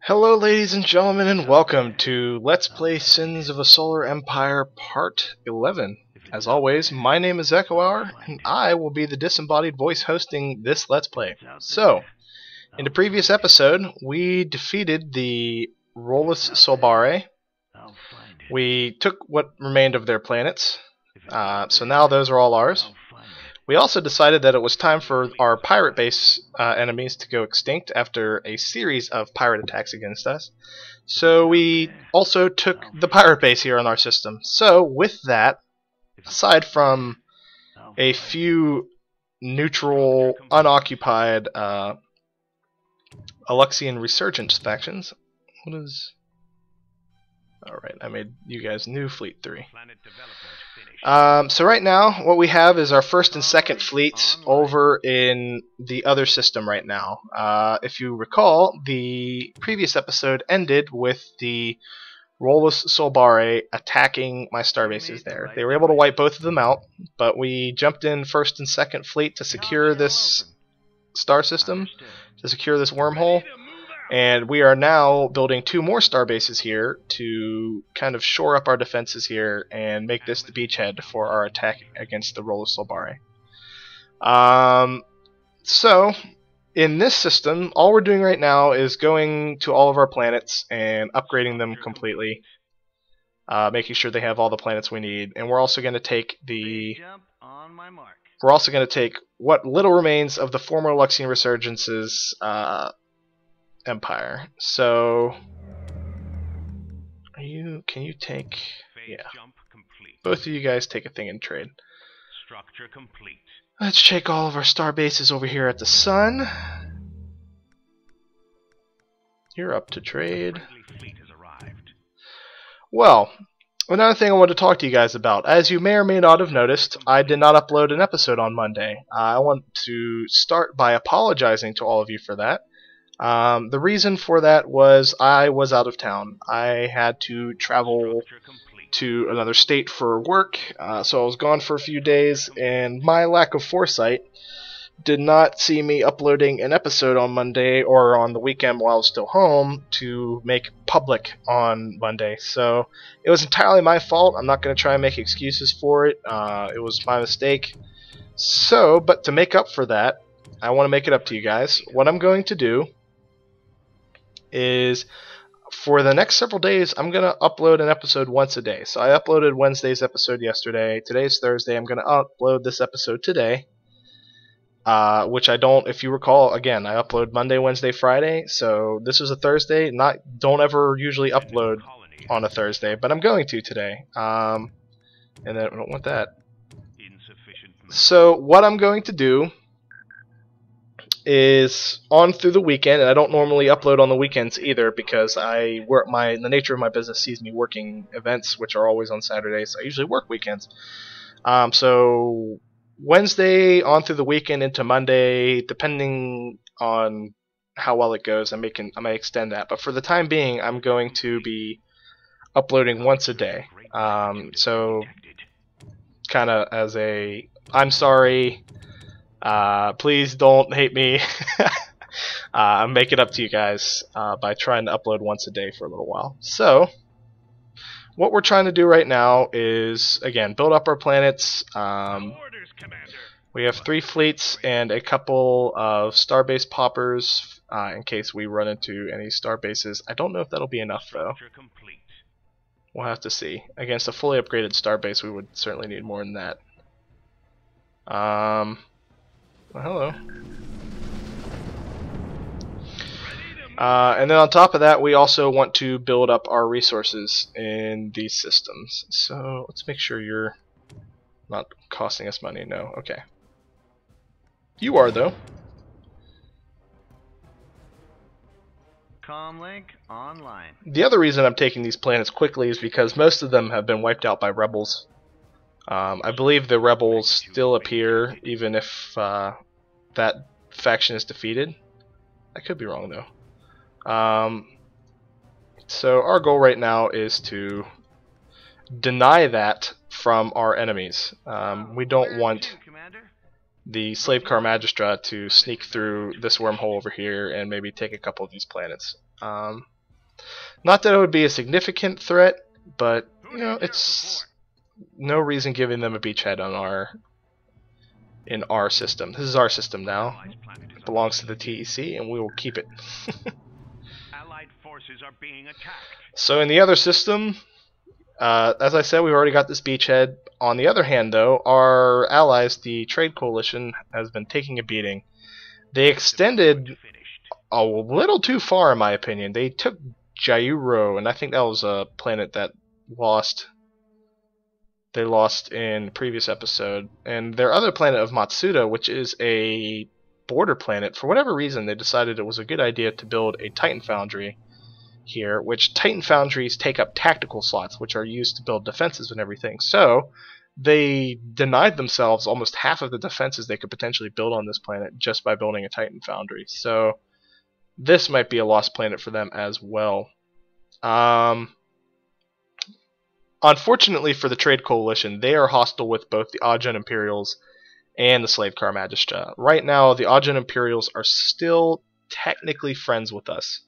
Hello ladies and gentlemen, and welcome to Let's Play Sins of a Solar Empire Part 11. As always, my name is eckohour, and I will be the disembodied voice hosting this Let's Play. So, in the previous episode, we defeated the Rolus Solbare. We took what remained of their planets, so now those are all ours. We also decided that it was time for our pirate base enemies to go extinct after a series of pirate attacks against us. So we also took the pirate base here on our system. So with that, aside from a few neutral, unoccupied Aluxian Resurgence factions, what is... Alright, I made you guys new Fleet 3. So right now, what we have is our first and second fleets over in the other system right now. If you recall, the previous episode ended with the Rolus Solbare attacking my starbases there. They were able to wipe both of them out, but we jumped in first and second fleet to secure this star system, to secure this wormhole. And we are now building two more star bases here to kind of shore up our defenses here and make this the beachhead for our attack against the Rolus Solbare. So, in this system, all we're doing right now is going to all of our planets and upgrading them completely, making sure they have all the planets we need. And we're also going to take what little remains of the former Luxian Resurgence's empire. So, can you take... Yeah. Both of you guys take a thing in trade. Structure complete. Let's check all of our star bases over here at the sun. You're up to trade. Well, another thing I want to talk to you guys about. As you may or may not have noticed, I did not upload an episode on Monday. I want to start by apologizing to all of you for that. The reason for that was I was out of town. I had to travel to another state for work, so I was gone for a few days, and my lack of foresight did not see me uploading an episode on Monday or on the weekend while I was still home to make public on Monday. So it was entirely my fault. I'm not going to try and make excuses for it. It was my mistake. So, but to make up for that, I want to make it up to you guys. What I'm going to do is, for the next several days, I'm going to upload an episode once a day. So I uploaded Wednesday's episode yesterday. Today's Thursday. I'm going to upload this episode today. Which I don't, if you recall, again, I upload Monday, Wednesday, Friday. So this was a Thursday. Don't ever usually upload on a Thursday, but I'm going to today. And then I don't want that. So what I'm going to do is on through the weekend, and I don't normally upload on the weekends either because the nature of my business sees me working events which are always on Saturdays. So I usually work weekends. So Wednesday on through the weekend into Monday, depending on how well it goes, I may extend that. But for the time being, I'm going to be uploading once a day. So kind of as a I'm sorry. Please don't hate me. I'm making up to you guys by trying to upload once a day for a little while. So, what we're trying to do right now is, again, build up our planets. We have 3 fleets and a couple of starbase poppers in case we run into any starbases. I don't know if that'll be enough, though. We'll have to see. Against a fully upgraded starbase, we would certainly need more than that. Well, hello. And then on top of that, we also want to build up our resources in these systems. So let's make sure you're not costing us money. No, okay. You are, though. Comlink online. The other reason I'm taking these planets quickly is because most of them have been wiped out by rebels. I believe the rebels still appear even if that faction is defeated. I could be wrong though. So our goal right now is to deny that from our enemies. We don't want the slave car magistra to sneak through this wormhole over here and maybe take a couple of these planets. Not that it would be a significant threat, but you know, it's no reason giving them a beachhead on in our system. This is our system now. It belongs to the TEC, and we will keep it. Allied forces are being attacked. So in the other system, as I said, we've already got this beachhead. On the other hand, though, our allies, the Trade Coalition, has been taking a beating. They extended a little too far, in my opinion. They took Jairo, and I think that was a planet that they lost in the previous episode. And their other planet of Matsuda, which is a border planet, for whatever reason, they decided it was a good idea to build a Titan Foundry here, which Titan Foundries take up tactical slots, which are used to build defenses and everything. So they denied themselves almost half of the defenses they could potentially build on this planet just by building a Titan Foundry. So this might be a lost planet for them as well. Unfortunately for the Trade Coalition, they are hostile with both the Ajahn Imperials and the Slave Car Magistra. Right now, the Ajahn Imperials are still technically friends with us.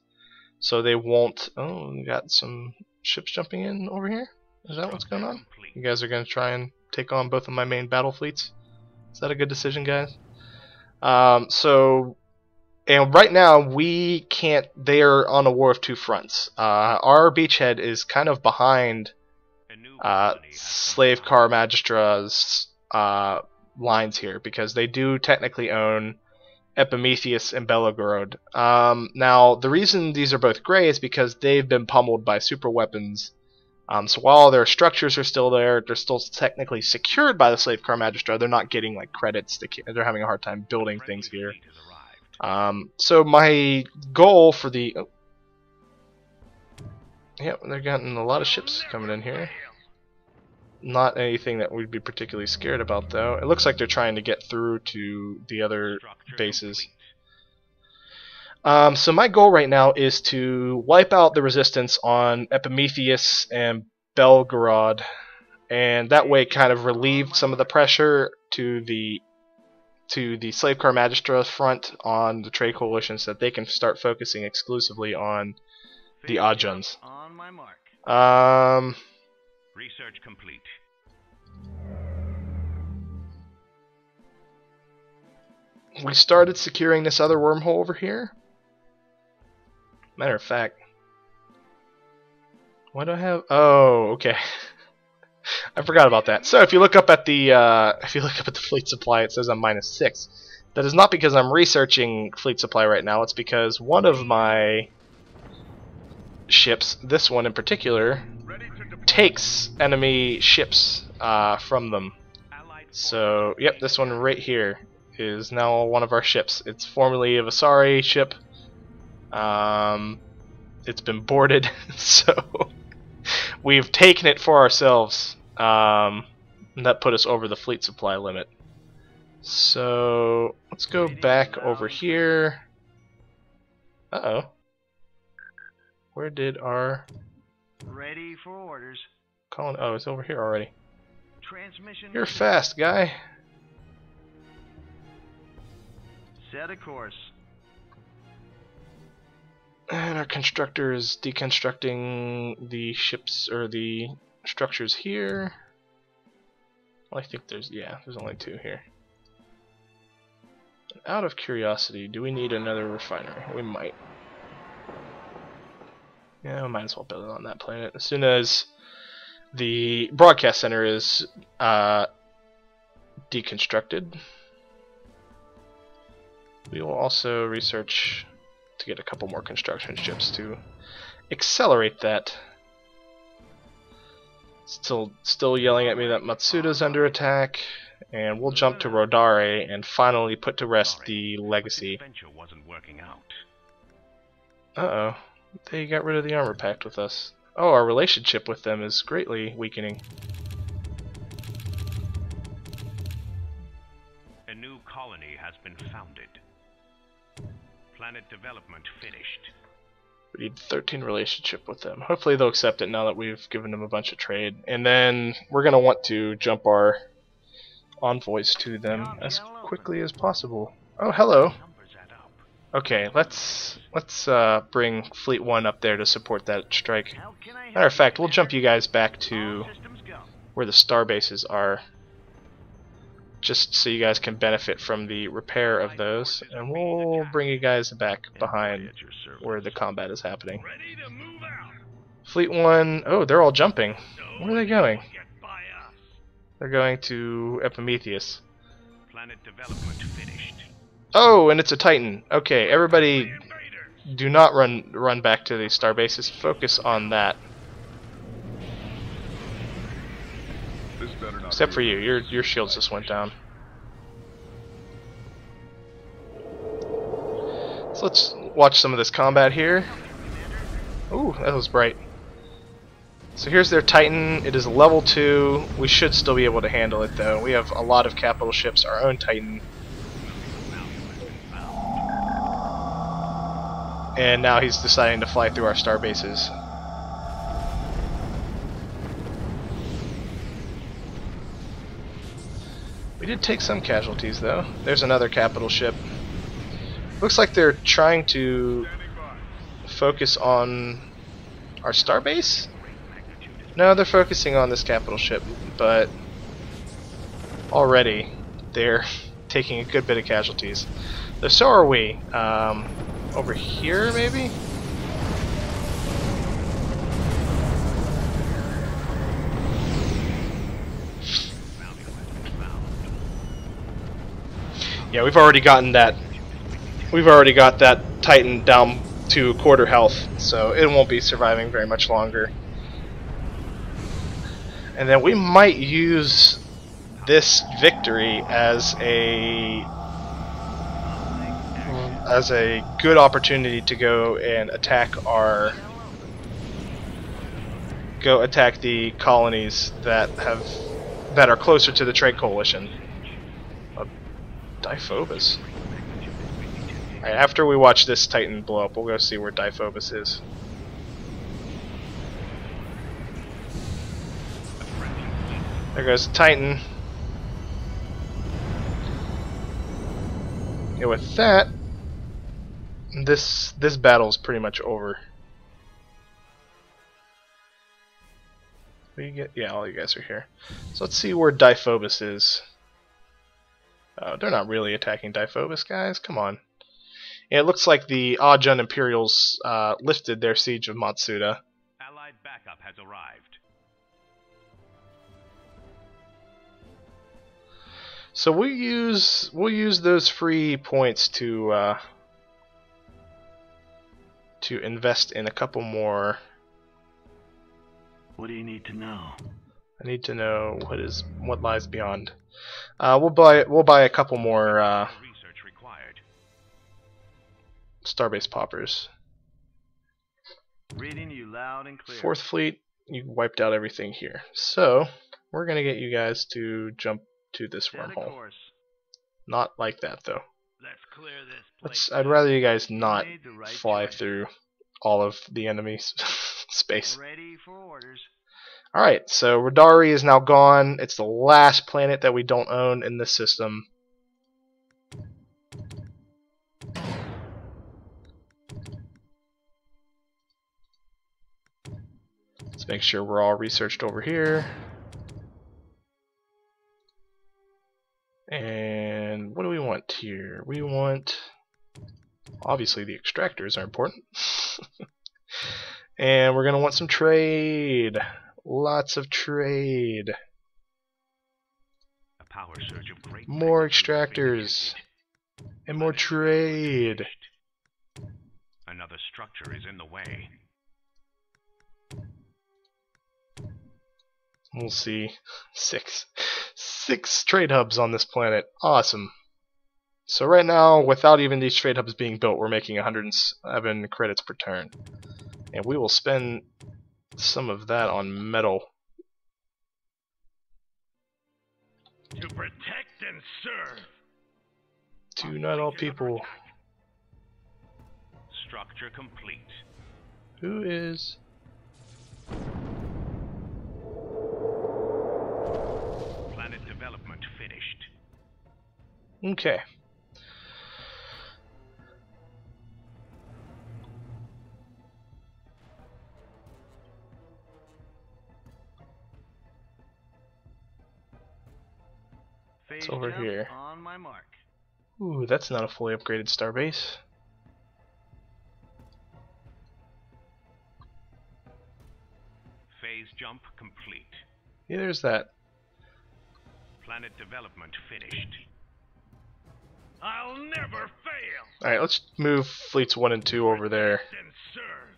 So they won't... Oh, we got some ships jumping in over here? Is that what's going on? You guys are going to try and take on both of my main battle fleets? Is that a good decision, guys? And right now, we can't... They are on a war of two fronts. Our beachhead is kind of behind Slave Car Magistra's lines here, because they do technically own Epimetheus and Belagorode. Now, the reason these are both gray is because they've been pummeled by super weapons. So while their structures are still there, they're still technically secured by the Slave Car Magistra. They're not getting like credits. They're having a hard time building things here. So my goal for the... Oh. Yep, they're getting a lot of ships coming in here. Not anything that we'd be particularly scared about, though. It looks like they're trying to get through to the other bases. So my goal right now is to wipe out the resistance on Epimetheus and Belgorod, and that way kind of relieve some of the pressure to the Slave Car Magistra front on the Trade Coalition, so that they can start focusing exclusively on the Ajahns. On my mark. Research complete. We started securing this other wormhole over here. Matter of fact, what do I have? Oh, okay. I forgot about that. So if you look up at the fleet supply, it says I'm -6. That is not because I'm researching fleet supply right now. It's because one of my ships, this one in particular, takes enemy ships from them. So, yep, this one right here is now one of our ships. It's formerly a Vasari ship. It's been boarded, so we've taken it for ourselves. And that put us over the fleet supply limit. So, let's go back over here. Uh-oh. Where did our... Ready for orders. Colin? Oh, it's over here already. Transmission. You're fast, guy. Set a course. And our constructor is deconstructing the ships, or the structures here. Well, I think there's only 2 here. Out of curiosity, do we need another refinery? We might. Yeah, we might as well build it on that planet. As soon as the broadcast center is deconstructed, we will also research to get a couple more construction ships to accelerate that. Still yelling at me that Matsuda's under attack, and we'll jump to Rodare and finally put to rest the legacy. Uh-oh. They got rid of the armor pact with us. Oh, our relationship with them is greatly weakening. A new colony has been founded. Planet development finished. We need 13 relationship with them. Hopefully they'll accept it now that we've given them a bunch of trade. And then we're going to want to jump our envoys to them as quickly as possible. Oh, hello. Okay, let's bring Fleet 1 up there to support that strike. How can I help Matter of you, fact, we'll Commander? jump you guys back All to systems go. where the star bases are, just so you guys can benefit from the repair of those, and we'll bring you guys back behind At your service. where the combat is happening. Ready to move out. Fleet 1, oh, they're all jumping. Where are they going? Get by us. They're going to Epimetheus. Planet development finished. Oh, and it's a Titan. Okay, everybody Invaders. do not run back to the star bases. Focus on that. This better not Except be for a you, your shields just went down. So let's watch some of this combat here. Ooh, that was bright. So here's their Titan. It is level 2. We should still be able to handle it though. We have a lot of capital ships, our own Titan. And now he's deciding to fly through our star bases. We did take some casualties though. There's another capital ship. Looks like they're trying to standing by. focus on our star base? No, they're focusing on this capital ship, but already they're taking a good bit of casualties. Though so are we. Over here, maybe? Yeah, we've already gotten that. We've already got that Titan down to quarter health, so it won't be surviving very much longer. And then we might use this victory as a good opportunity to go and attack the colonies that are closer to the trade coalition. Diphobus. Alright, after we watch this Titan blow up, we'll go see where Diphobus is. There goes the Titan. And with that, this battle is pretty much over. Yeah, all you guys are here. So let's see where Diphobus is. Oh, they're not really attacking Diphobus, guys. Come on. Yeah, it looks like the Ajun Imperials lifted their siege of Matsuda. Allied backup has arrived. So we'll use those free points to invest in a couple more. What do you need to know? I need to know what lies beyond. We'll buy a couple more Research required. starbase poppers. Reading you loud and clear. 4th Fleet, you wiped out everything here. So we're gonna get you guys to jump to this Set a wormhole. course. Not like that though. Let's clear this place. I'd rather you guys not Made the right fly choice. through all of the enemy's space. Ready for orders. Alright, so Radari is now gone. It's the last planet that we don't own in this system. Let's make sure we're all researched over here. And what do we want here? We want... Obviously the extractors are important. And we're going to want some trade. Lots of trade. A power surge of great More magnitude has been extractors. detected. And more trade. Another structure is in the way. We'll see. Six trade hubs on this planet. Awesome. So right now, without even these trade hubs being built, we're making 107 credits per turn. And we will spend some of that on metal. To protect and serve. To not all people. Structure complete. Who is... Planet development finished. Okay. It's over jump here. on my mark. Ooh, that's not a fully upgraded starbase. Phase jump complete. Yeah, there's that. Planet development finished. I'll never fail. Alright, let's move fleets 1 and 2 over there. And serve.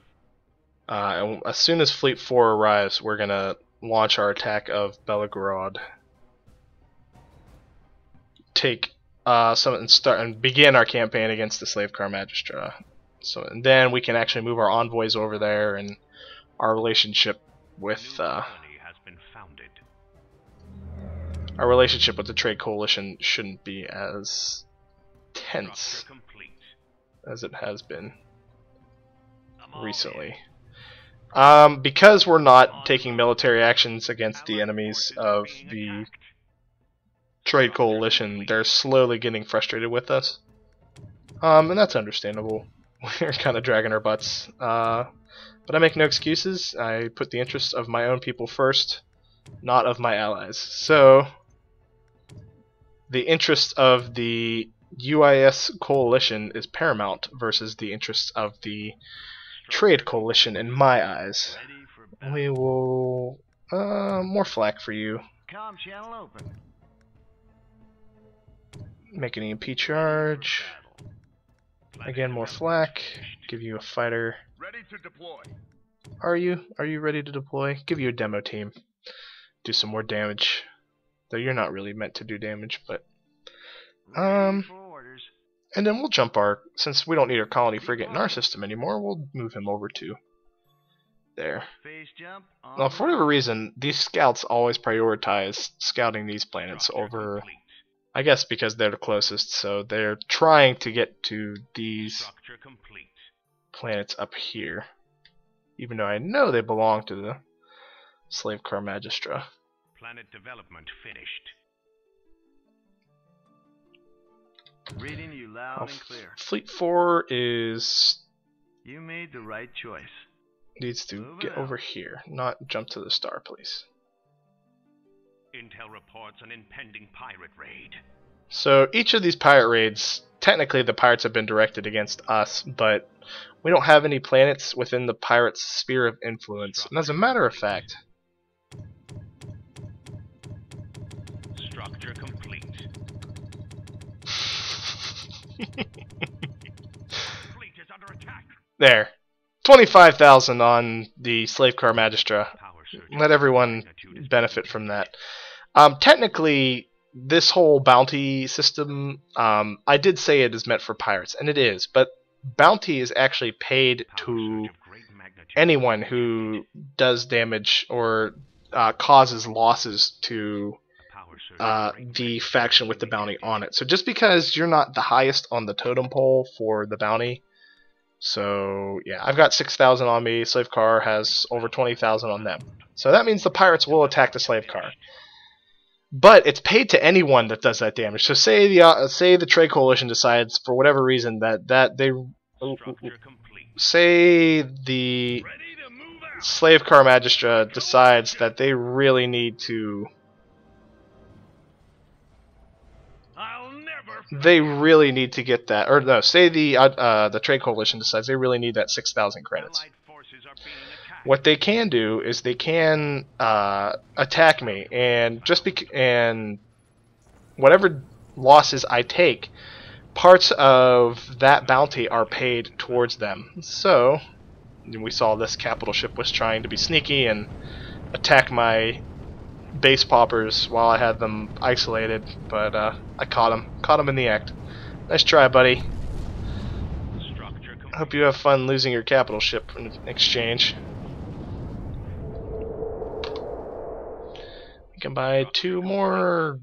And as soon as Fleet 4 arrives, we're gonna launch our attack of Belagorode. Take some and begin our campaign against the Slave Car Magistra. So, and then we can actually move our envoys over there, and our relationship with New colony has been founded. the Trade Coalition shouldn't be as tense Structure complete. as it has been I'm all recently. Because we're not taking military actions against the enemies of the Trade Coalition, they're slowly getting frustrated with us. And that's understandable. We're kind of dragging our butts. But I make no excuses. I put the interests of my own people first, not of my allies. So, the interest of the UIS coalition is paramount versus the interests of the Trade Coalition in my eyes. Ready for battle. We will... more flak for you. Comm channel open. Make an EMP charge. Again, more flak. Give you a fighter. Ready to deploy. Are you? Are you ready to deploy? Give you a demo team. Do some more damage. Though you're not really meant to do damage, but... Ready for orders. And then we'll jump our... Since we don't need our colony frigate in our system anymore, we'll move him over to... there. Phase jump on Now, for whatever reason, these scouts always prioritize scouting these planets over... I guess because they're the closest, so they're trying to get to these Structure complete. planets up here. Even though I know they belong to the Slave Car Magistra. Planet development finished. Reading you loud and clear. Fleet 4 is... You made the right choice. needs to Moving get out. over here, not jump to the star, please. Intel reports an impending pirate raid. So each of these pirate raids, technically the pirates have been directed against us, but we don't have any planets within the pirates' sphere of influence. And as a matter of fact, Structure complete. Fleet is under attack. there, 25,000 on the Slave Car Magistra. Power surge. Let everyone benefit from that. Technically, this whole bounty system, I did say it is meant for pirates, and it is, but bounty is actually paid to anyone who does damage or causes losses to the faction with the bounty on it. So just because you're not the highest on the totem pole for the bounty, so yeah, I've got 6,000 on me, Slave Car has over 20,000 on them. So that means the pirates will attack the Slave Car. But it's paid to anyone that does that damage. So say the Trade Coalition decides for whatever reason that they say the Slave Car Magistra decides that they really need to get that, or no, say the Trade Coalition decides they really need that 6,000 credits. What they can do is they can attack me, and and whatever losses I take, parts of that bounty are paid towards them. So we saw this capital ship was trying to be sneaky and attack my base poppers while I had them isolated, but I caught him in the act. Nice try, buddy. Hope you have fun losing your capital ship in exchange. We can buy 2 more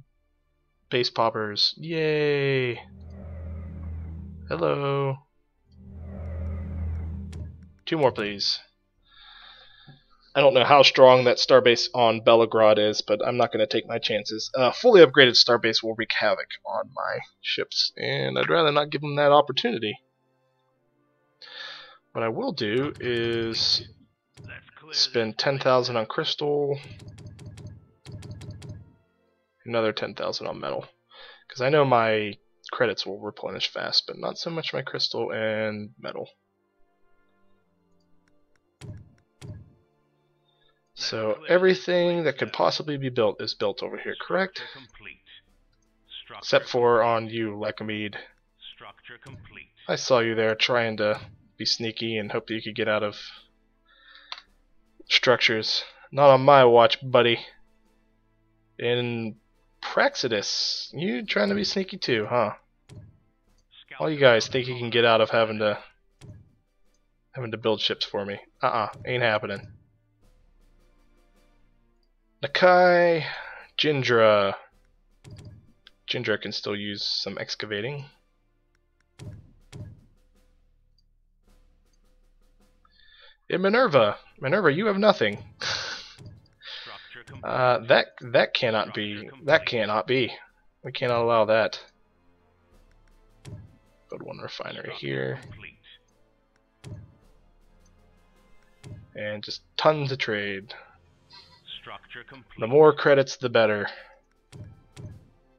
base poppers. Yay! Hello. 2 more, please. I don't know how strong that starbase on Belagorode is, but I'm not going to take my chances. Fully upgraded starbase will wreak havoc on my ships, and I'd rather not give them that opportunity. What I will do is spend 10,000 on crystal, another 10,000 on metal. Because I know my credits will replenish fast, but not so much my crystal and metal. So everything that could possibly be built is built over here, correct? Except for on you, Lycomede. Structure complete. I saw you there trying to be sneaky and hope that you could get out of structures. Not on my watch, buddy. In Praxidus, you trying to be sneaky too, huh? All you guys think you can get out of having to build ships for me. Ain't happening. Nakai, Jindra. Jindra can still use some excavating. And Minerva. Minerva, you have nothing. That cannot be. That cannot be. We cannot allow that. Build one refinery here. And just tons of trade. The more credits, the better.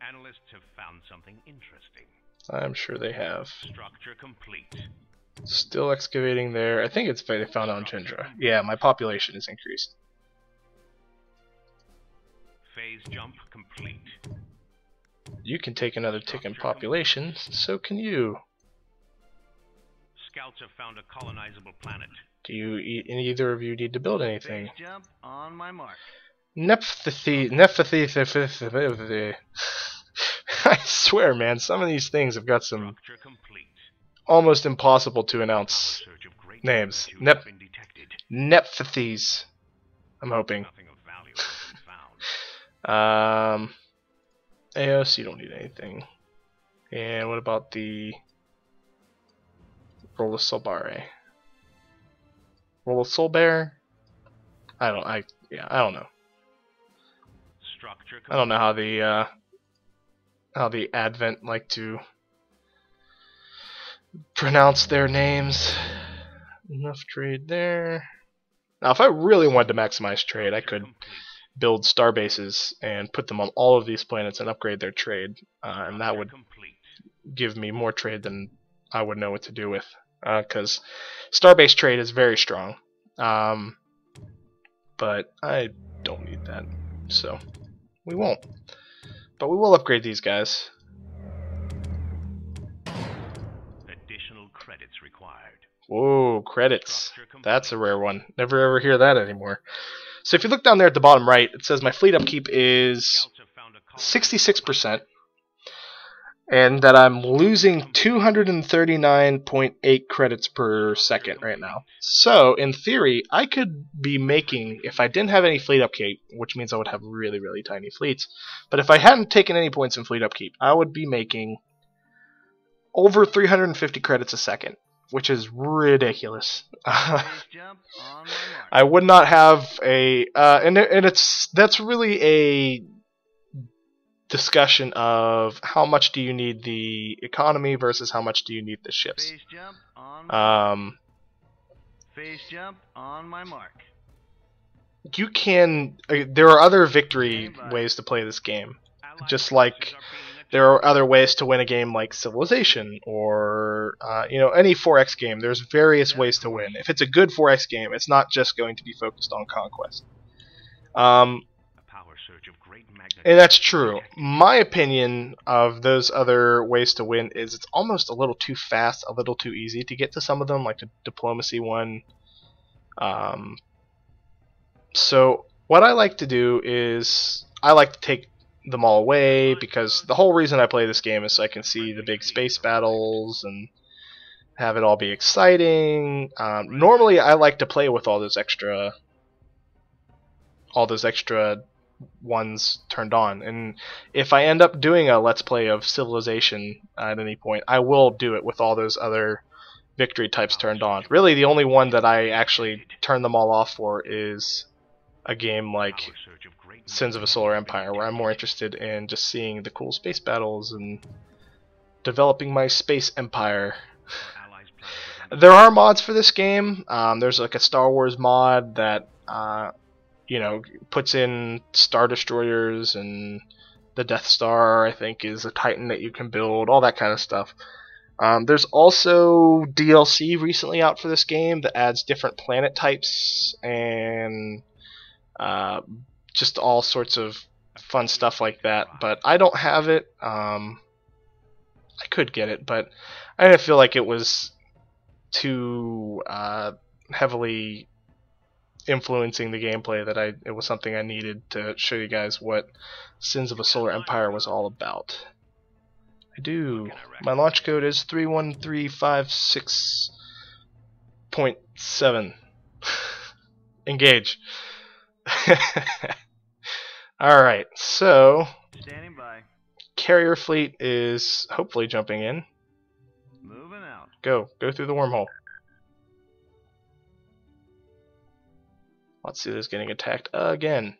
Analysts have found something interesting. I'm sure they have. Structure complete. Still excavating there. I think it's they found on Jindra. Yeah, my population is increased. Phase jump complete. You can take another tick in population, so can you. Scouts have found a colonizable planet. Do you either of you need to build anything? Phase jump on my mark. Nephthy. I swear, man, some of these things have got some Structure complete. almost impossible to announce Search of great names. magnitude has been detected. Nephthies. I'm hoping. Nothing of value has been found. Eos, you don't need anything. And what about the Rollosolbare? Rollosolbare? I don't know. Structure I don't know how the Advent like to pronounce their names. Enough trade there. Now, if I really wanted to maximize trade, I could build star bases and put them on all of these planets and upgrade their trade, and that would give me more trade than I would know what to do with, because star-based trade is very strong, but I don't need that, so we won't. But we will upgrade these guys. Additional credits required. Whoa, credits. That's a rare one. Never ever hear that anymore. So if you look down there at the bottom right, it says my fleet upkeep is 66%, and that I'm losing 239.8 credits per second right now. So, in theory, I could be making, if I didn't have any fleet upkeep, which means I would have really, really tiny fleets, but if I hadn't taken any points in fleet upkeep, I would be making over 350 credits a second, which is ridiculous. I would not have a, that's really a discussion of how much do you need the economy versus how much do you need the ships. Phase jump on my mark. You can, there are other victory ways to play this game, just like there are other ways to win a game like Civilization or any 4X game. There's various ways to win. If it's a good 4X game, it's not just going to be focused on conquest. And that's true. My opinion of those other ways to win is it's almost a little too fast, a little too easy to get to some of them, like the diplomacy one. So what I like to do is I like to take them all away, because the whole reason I play this game is so I can see the big space battles and have it all be exciting. Normally I like to play with all those extra ones turned on, and if I end up doing a let's play of Civilization at any point, I will do it with all those other victory types turned on. Really the only one that I actually turn them all off for is a game like Sins of a Solar Empire, where I'm more interested in just seeing the cool space battles and developing my space empire. There are mods for this game. There's like a Star Wars mod that puts in Star Destroyers and The Death Star, I think, is a Titan that you can build, all that kind of stuff. There's also DLC recently out for this game that adds different planet types and just all sorts of fun stuff like that. But I don't have it. I could get it, but I didn't feel like it was too heavily influencing the gameplay that it was something I needed to show you guys what Sins of a Solar Empire was all about. I do. My launch code is 31356.7. Engage. Alright, so Standing by. carrier fleet is hopefully jumping in. Moving out. Go through the wormhole. Matsuda's getting attacked again.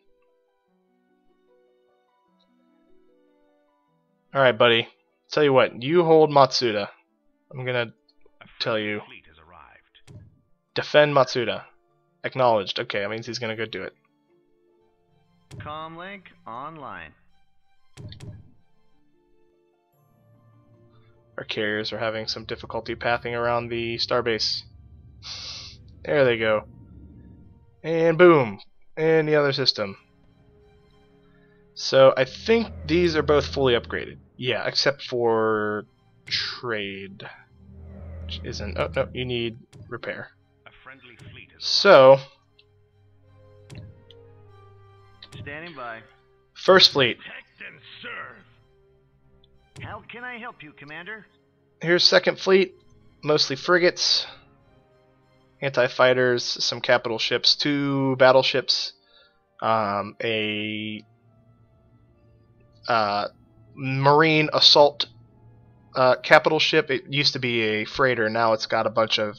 Alright, buddy. Tell you what, you hold Matsuda. I'm gonna tell you. Fleet has arrived. Defend Matsuda. Acknowledged. Okay, that means he's gonna go do it. Comlink online. Our carriers are having some difficulty pathing around the starbase. There they go. And boom! In the other system. So I think these are both fully upgraded. Yeah, except for trade. Which isn't. Oh, no, you need repair. A friendly fleet has So, Standing by. first fleet. protect and serve. How can I help you, Commander? Here's second fleet. Mostly frigates. Anti-fighters, some capital ships, 2 battleships, a marine assault capital ship. It used to be a freighter, now it's got a bunch of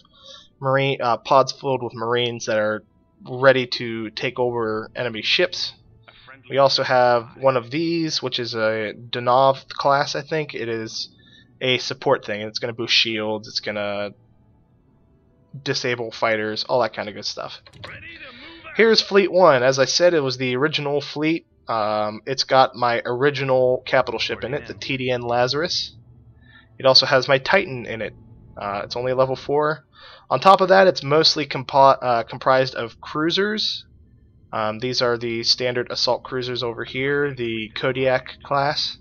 marine pods filled with marines that are ready to take over enemy ships. A friendly We also have one of these, which is a Donov class, I think. It is a support thing. It's going to boost shields, it's going to disable fighters, all that kind of good stuff. ready to move out. Here's Fleet 1. As I said, it was the original fleet. It's got my original capital ship in it, the TDN Lazarus. It also has my Titan in it. It's only level 4. On top of that, it's mostly comprised of cruisers. These are the standard assault cruisers over here, the Kodiak class.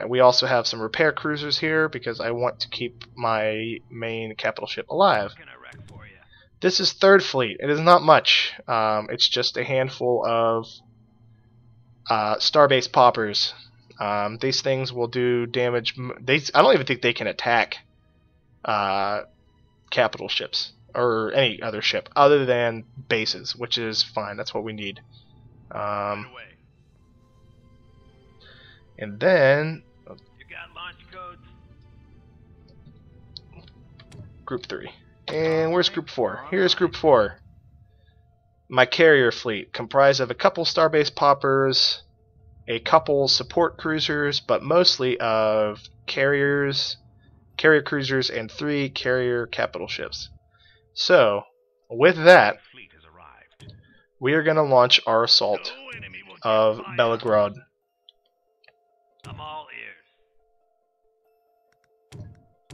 We also have some repair cruisers here because I want to keep my main capital ship alive. Gonna wreck for you. This is third fleet. It is not much. It's just a handful of starbase poppers. These things will do damage. I don't even think they can attack capital ships or any other ship other than bases, which is fine. That's what we need. Right away. And then You got launch codes. Group 3. And where's Group 4? Here's Group 4. My carrier fleet, comprised of a couple starbase poppers, a couple support cruisers, but mostly of carrier cruisers, and 3 carrier capital ships. So, with that, Fleet has arrived. we are going to launch our assault No enemy will get of by us. Belagorode. I'm all ears.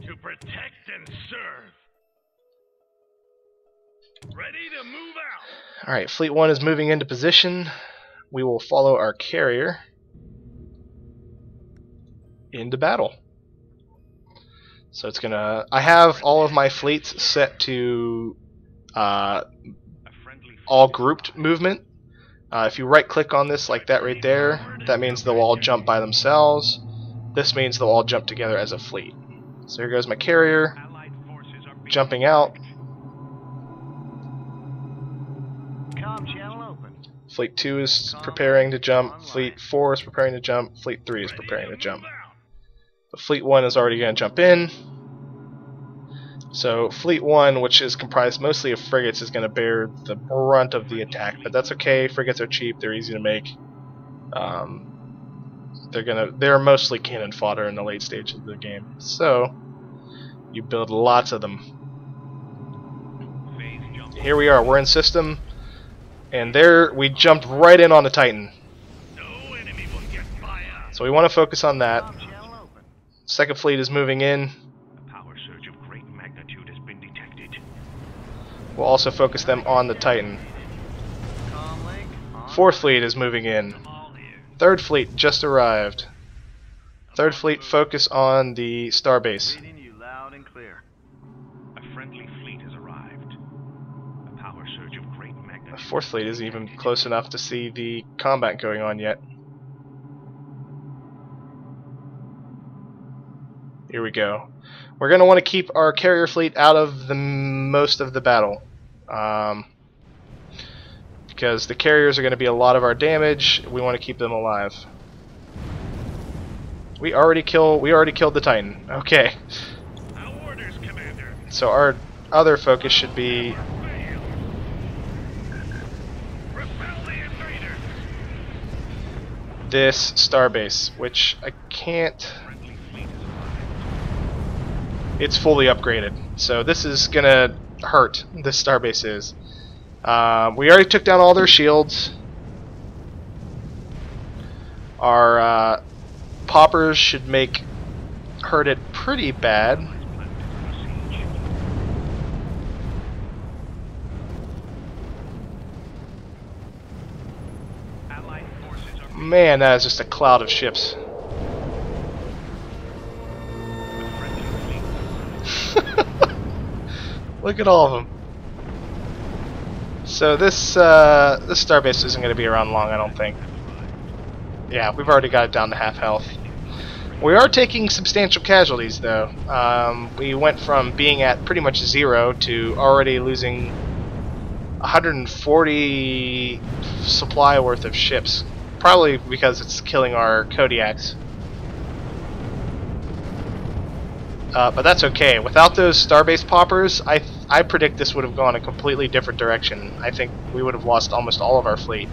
To protect and serve. Ready to move out. Alright, Fleet 1 is moving into position. We will follow our carrier into battle. So it's gonna. I have all of my fleets set to A friendly all fleet has grouped arrived. movement. If you right click on this like that right there, that means they'll all jump by themselves. This means they'll all jump together as a fleet. So here goes my carrier, Allied forces are being jumping out. attacked. Com channel open. Fleet 2 is preparing to jump, Fleet 4 is preparing to jump, Fleet 3 is preparing to jump. But Fleet 1 is already going to jump in. So Fleet 1, which is comprised mostly of frigates, is going to bear the brunt of the attack. But that's okay, frigates are cheap, they're easy to make. They're mostly cannon fodder in the late stage of the game. So you build lots of them. Phase jump. Here we are, we're in system. And there we jumped right in on the Titan. No enemy will So we want to focus on that. Com channel open. Second fleet is moving in. A power surge of great magnitude has been detected. We'll also focus them on the Titan. Com link on. Fourth fleet is moving in. I'm all ears. Third fleet just arrived. Third fleet focus on the starbase. Reading you loud and clear. A friendly fleet has arrived. A power surge of great The magnitude. fourth fleet isn't even close enough to see the combat going on yet. Here we go. We're going to want to keep our carrier fleet out of the most of the battle. Because the carriers are going to be a lot of our damage. We want to keep them alive. We already killed the Titan. Okay. Our orders, Commander. So our other focus should be Fail. Repel the invader. this starbase, which I can't. Friendly fleet has arrived. It's fully upgraded, so this is gonna hurt. This starbase is. We already took down all their shields. Our poppers should hurt it pretty bad. Allied forces are Man, that is just a cloud of ships. the friendly fleet. Look at all of them. So this starbase isn't going to be around long, I don't think. Yeah, we've already got it down to half health. We are taking substantial casualties, though. We went from being at pretty much 0 to already losing 140 supply worth of ships. Probably because it's killing our Kodiaks. But that's okay. Without those starbase poppers, I predict this would have gone a completely different direction. I think we would have lost almost all of our fleet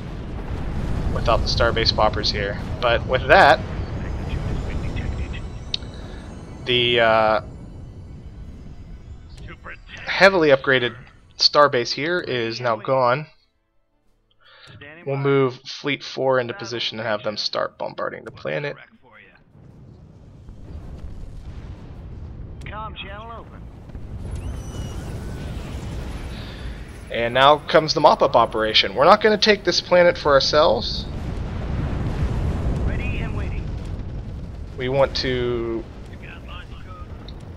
without the starbase poppers here. But with that, Magnitude has been detected. the To protect. heavily upgraded starbase here is now gone. Standing We'll by. move Fleet 4 into position and have them start bombarding the planet. Wreck for you. Com channel open. And now comes the mop-up operation. We're not going to take this planet for ourselves. Ready and waiting. We want to... You got launch code.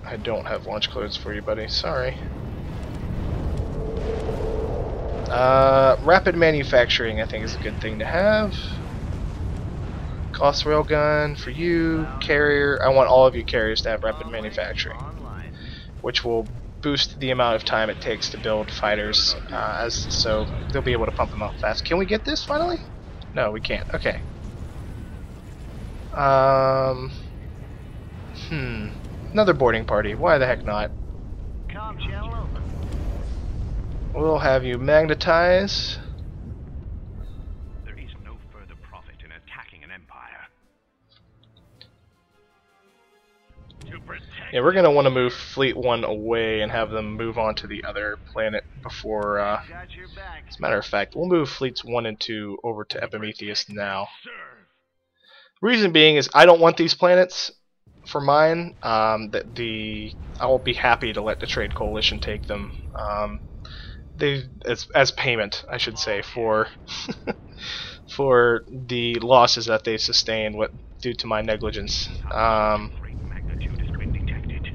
I don't have launch codes for you, buddy. Sorry. Rapid manufacturing, I think, is a good thing to have. Cost railgun for you. Carrier. I want all of you carriers to have rapid Com link manufacturing, online. which will boost the amount of time it takes to build fighters, so they'll be able to pump them out fast. Can we get this finally? No, we can't. Okay. Another boarding party. Why the heck not? Com channel open. We'll have you magnetize. There is no further profit in attacking an empire. To protect. Yeah, we're gonna want to move Fleet 1 away and have them move on to the other planet before. Got your back. As a matter of fact, we'll move Fleets 1 and 2 over to Epimetheus now. Serve. Reason being is I don't want these planets for mine. I will be happy to let the Trade Coalition take them. As payment, I should say, for for the losses that they sustained due to my negligence. Great magnitude has been detected.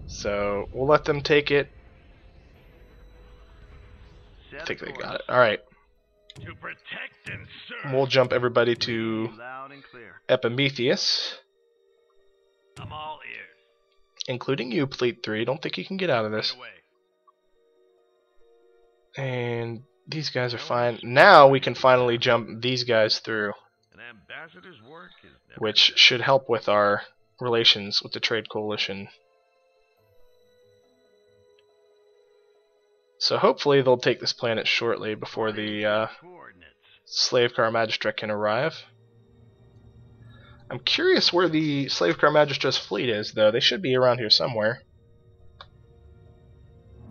So we'll let them take it. I Set think they course. got it. All right. To protect and serve. We'll jump everybody to You loud and clear. Epimetheus, I'm all ears. including you, Fleet 3. Don't think you can get out of this. Right away. And these guys are fine. Now we can finally jump these guys through, An ambassador's work is never which should help with our relations with the Trade Coalition. So hopefully they'll take this planet shortly before the Coordinates. Slave Car Magistrate can arrive. I'm curious where the Slave Car Magistrate's fleet is, though. They should be around here somewhere.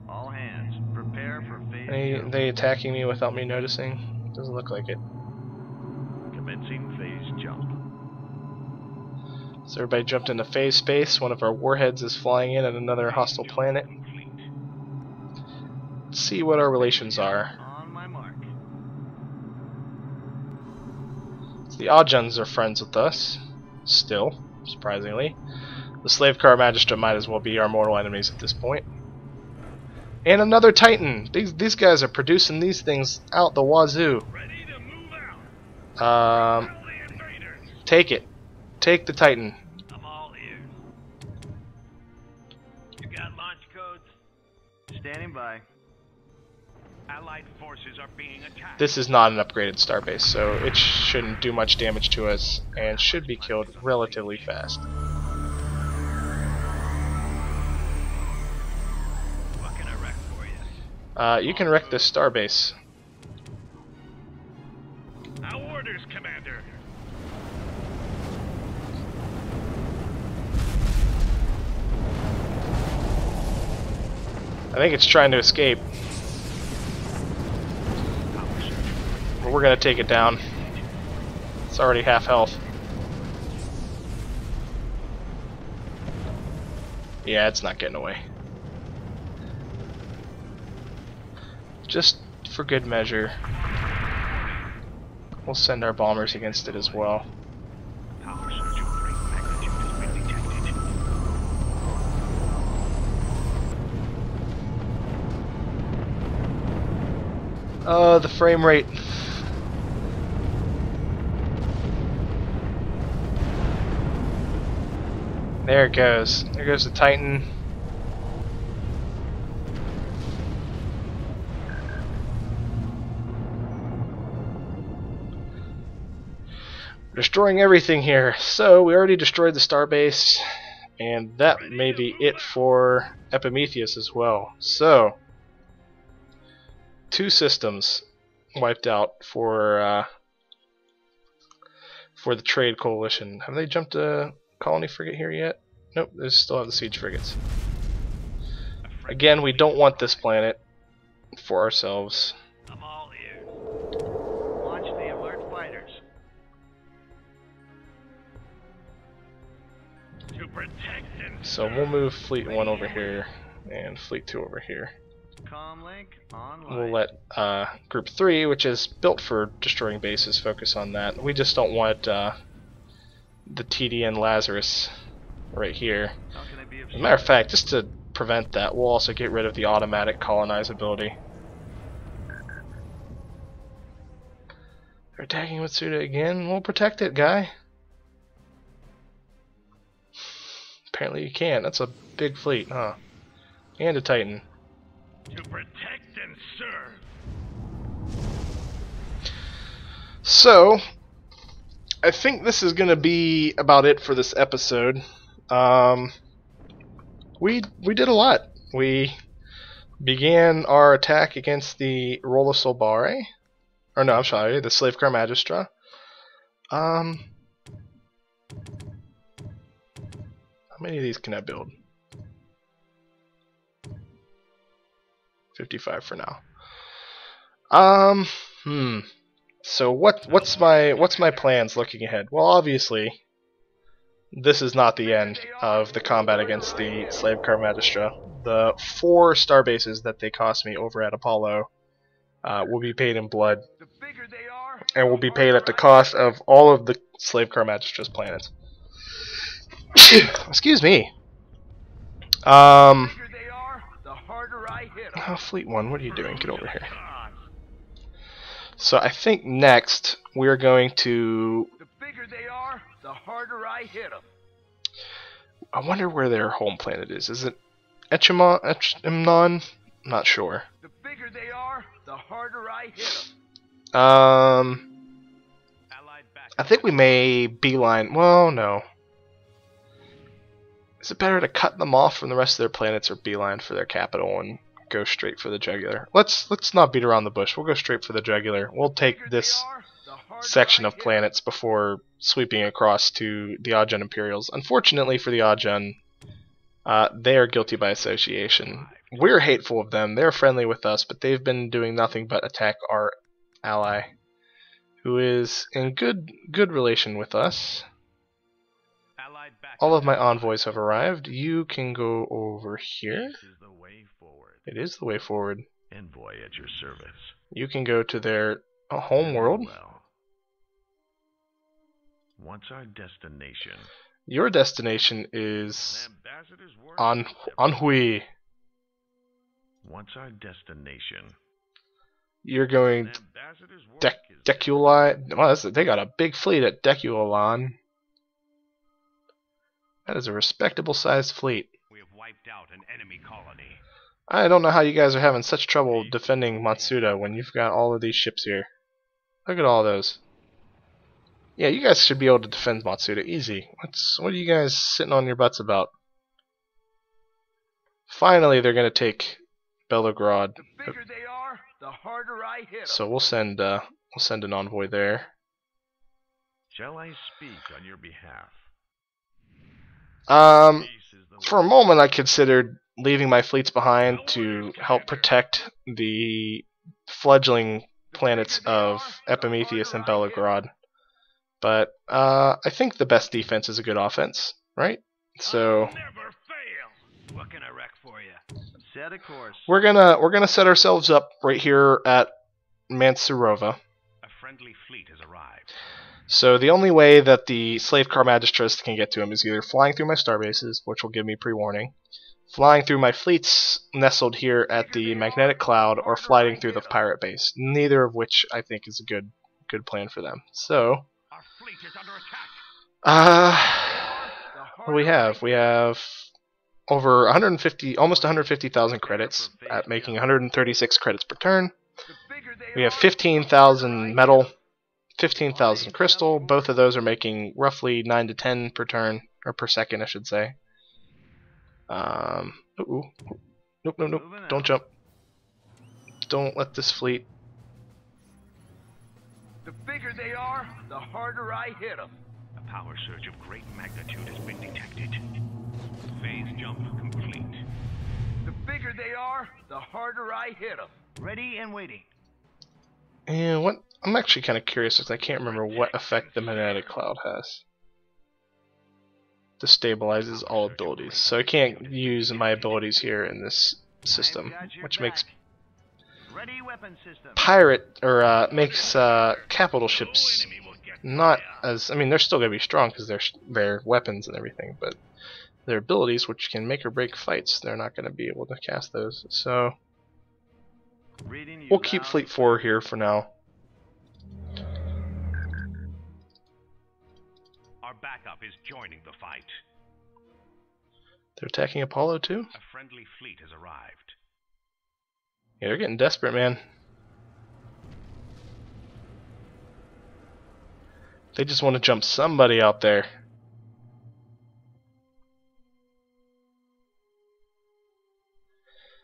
All hands, prepare for phase two. They attacking me without me noticing? Doesn't look like it. Commencing phase jump. So everybody jumped into phase space. One of our warheads is flying in at another hostile planet. Let's see what our relations are. On my mark. The Ajans are friends with us. Still, surprisingly. The slave car Magistra might as well be our mortal enemies at this point. And another Titan! These guys are producing these things out the wazoo. Ready to move out. The invaders. Take it. Take the Titan. I'm all ears. You got launch codes? Standing by. Allied forces are being attacked. This is not an upgraded starbase, so it shouldn't do much damage to us and should be killed relatively fast. What can I wreck for you? You can wreck this starbase. Our orders, Commander. I think it's trying to escape. But we're gonna take it down. It's already half health. Yeah, it's not getting away. Just for good measure, we'll send our bombers against it as well. Power surge of great magnitude has been detected. The frame rate. There it goes. There goes the Titan. Destroying everything here. So we already destroyed the starbase, and that may be it for Epimetheus as well. So 2 systems wiped out for the Trade Coalition. Have they jumped a colony frigate here yet? Nope, they still have the siege frigates. Again, we don't want this planet for ourselves. I'm all ears. Launch the alert fighters. To protect and So we'll move Fleet 1 over here and Fleet 2 over here. Comlink online. We'll let Group 3, which is built for destroying bases, focus on that. We just don't want the TD and Lazarus right here. How can I be of As a matter of fact, just to prevent that, we'll also get rid of the automatic colonizability. They're attacking Matsuda again. We'll protect it, guy. Apparently you can't. That's a big fleet, huh? And a Titan. to protect and serve. So, I think this is going to be about it for this episode. We did a lot. We began our attack against the Rolla Solbare. Or no, I'm sorry, the Slave Car Magistra. How many of these can I build? 55 for now. So what's my plans looking ahead? Well, obviously, this is not the end of the combat against the Slave Car Magistra. The 4 star bases that they cost me over at Apollo will be paid in blood, and will be paid at the cost of all of the Slave Car Magistra's planets. Excuse me. Oh, Fleet 1, what are you doing? Get over here. So I think next we're going to... The bigger they are, the harder I hit them. I wonder where their home planet is. Is it Echemnon? Not sure. The bigger they are, the harder I hit them. I think we may beeline... Well, no. Is it better to cut them off from the rest of their planets or beeline for their capital and go straight for the jugular? Let's not beat around the bush. We'll go straight for the jugular. We'll take this section of planets before sweeping across to the Ajun Imperials. Unfortunately for the Ajun, they are guilty by association. We're hateful of them. They're friendly with us, but they've been doing nothing but attack our ally, who is in good relation with us. all of my envoys have arrived. You can go over here. Peace is the way forward. It is the way forward. Envoy at your service. You can go to their home world. Well. What's our destination? Your destination is Ambassador's work. Anhui. What's our destination? You're going Ambassador's work is Deculi. Well, they got a big fleet at Deculan. That is a respectable sized fleet. We have wiped out an enemy colony. I don't know how you guys are having such trouble defending Matsuda when you've got all of these ships here. Look at all those. Yeah, you guys should be able to defend Matsuda easy. What are you guys sitting on your butts about? Finally, they're gonna take Belagorode. The bigger they are, the harder I hit 'em. So we'll send an envoy there. Shall I speak on your behalf? Peace is the For a way. moment, I considered leaving my fleets behind to help protect the fledgling planets of Epimetheus and Belagorode. But I think the best defense is a good offense, right? So Never fail. What can I wreck for you? Set a course. we're gonna set ourselves up right here at Mansurova. A friendly fleet has arrived. So the only way that the slave car magistrates can get to him is either flying through my starbases, which will give me pre-warning, flying through my fleets nestled here at the magnetic cloud, or flying through the pirate base. Neither of which I think is a good plan for them. So Our fleet is under attack. what do we have? We have over 150, almost 150,000 credits at making 136 credits per turn. We have 15,000 metal, 15,000 crystal. Both of those are making roughly 9 to 10 per turn, or per second, I should say. Ooh. Nope. Don't jump. Don't let this fleet. The bigger they are, the harder I hit 'em. A power surge of great magnitude has been detected. Phase jump complete. The bigger they are, the harder I hit 'em. Ready and waiting. And what? I'm actually kind of curious because I can't remember what effect the magnetic cloud has. Destabilizes all abilities, so I can't use my abilities here in this system, which makes Ready weapon system. pirate or makes capital ships not as. I mean, they're still gonna be strong because they're weapons and everything, but their abilities, which can make or break fights, they're not gonna be able to cast those. So Reading you we'll keep loud. Fleet 4 here for now. Our backup is joining the fight. They're attacking Apollo too. A friendly fleet has arrived. Yeah, they're getting desperate, man. They just want to jump somebody out there.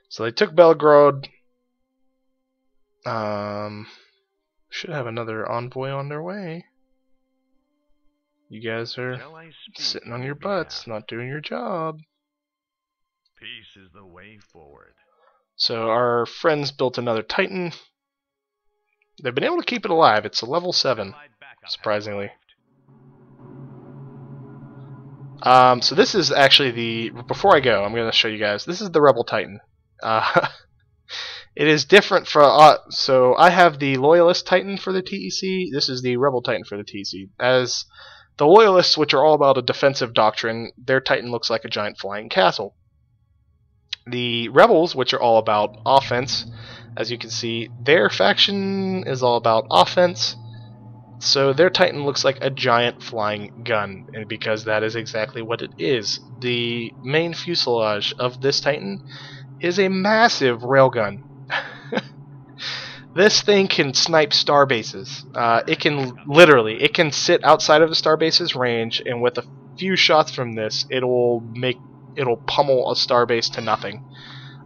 So they took Belagorode. Should have another envoy on their way. You guys are Shall I speak sitting on your behalf? butts, not doing your job. Peace is the way forward. So our friends built another Titan. They've been able to keep it alive. It's a level 7, Allied backup has surprisingly. arrived. So this is actually the. Before I go, I'm going to show you guys. This is the Rebel Titan. It is different from. So I have the Loyalist Titan for the TEC. This is the Rebel Titan for the TEC. As the Loyalists, which are all about a defensive doctrine, their Titan looks like a giant flying castle. The Rebels, which are all about offense, as you can see, their faction is all about offense. So their Titan looks like a giant flying gun, and because that is exactly what it is. The main fuselage of this Titan is a massive railgun. This thing can snipe star bases. It can sit outside of the star base's range, and with a few shots from this, it'll pummel a starbase to nothing.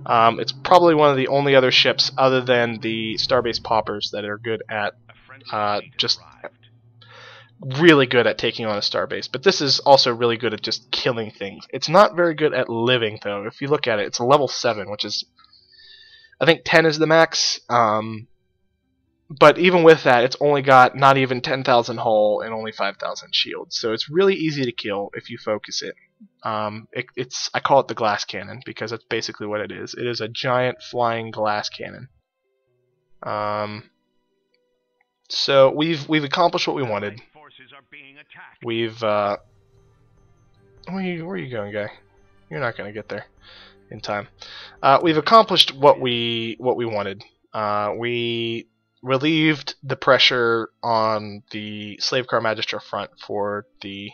It's probably one of the only other ships other than the starbase poppers that are good at A friendly fleet has just arrived. really good at taking on a starbase. But this is also really good at just killing things. It's not very good at living though. If you look at it, it's a level 7, which is I think 10 is the max. but even with that, it's only got not even 10,000 hull and only 5,000 shield. So it's really easy to kill if you focus it. I call it the glass cannon because that's basically what it is. It is a giant flying glass cannon. So we've accomplished what we wanted. We've where are you going, guy? You're not going to get there in time. We've accomplished what we wanted. We relieved the pressure on the slave car magistra front for the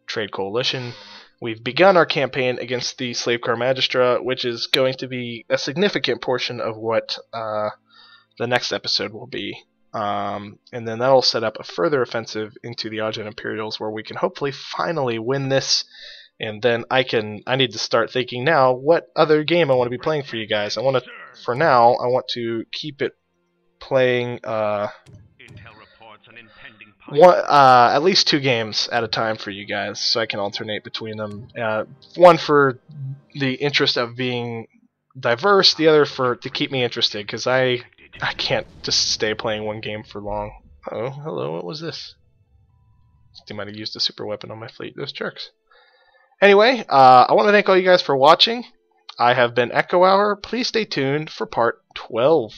trade coalition. We've begun our campaign against the slave car magistra, which is going to be a significant portion of what the next episode will be. And then that'll set up a further offensive into the Argent Imperials, where we can hopefully finally win this. And then I need to start thinking now what other game I want to be playing for you guys. For now, I want to keep it playing at least 2 games at a time for you guys, so I can alternate between them. One for the interest of being diverse, the other to keep me interested, because I can't just stay playing one game for long. Oh, hello, what was this? They might have used a super weapon on my fleet. Those jerks. Anyway, I want to thank all you guys for watching. I have been eckohour. Please stay tuned for part 12.